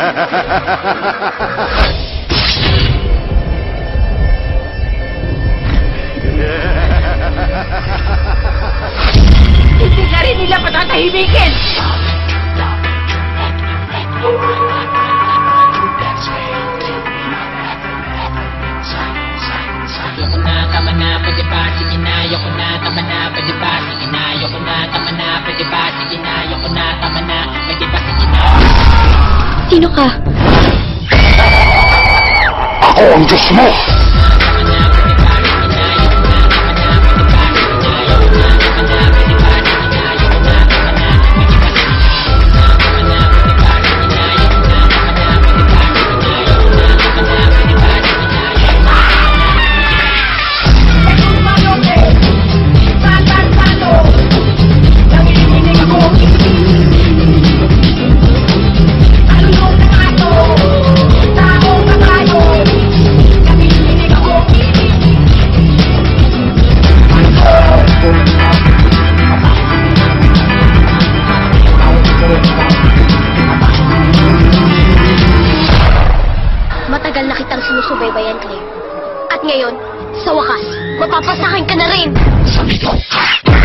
Hindi na rin nila patatahimikin! Ayoko na, tama na, pwede ba? Sige na, ayoko na, tama na, pwede ba? Sige na, ayoko na, tama na, pwede ba? Sige na, ayoko na, tama na, pwede ba? Sige na. Sino ka? Ako ang Diyos mo! Matagal na kitang sinusubaybayan, Claire. At ngayon, sa wakas, mapapasakin ka na rin! Sumito ka!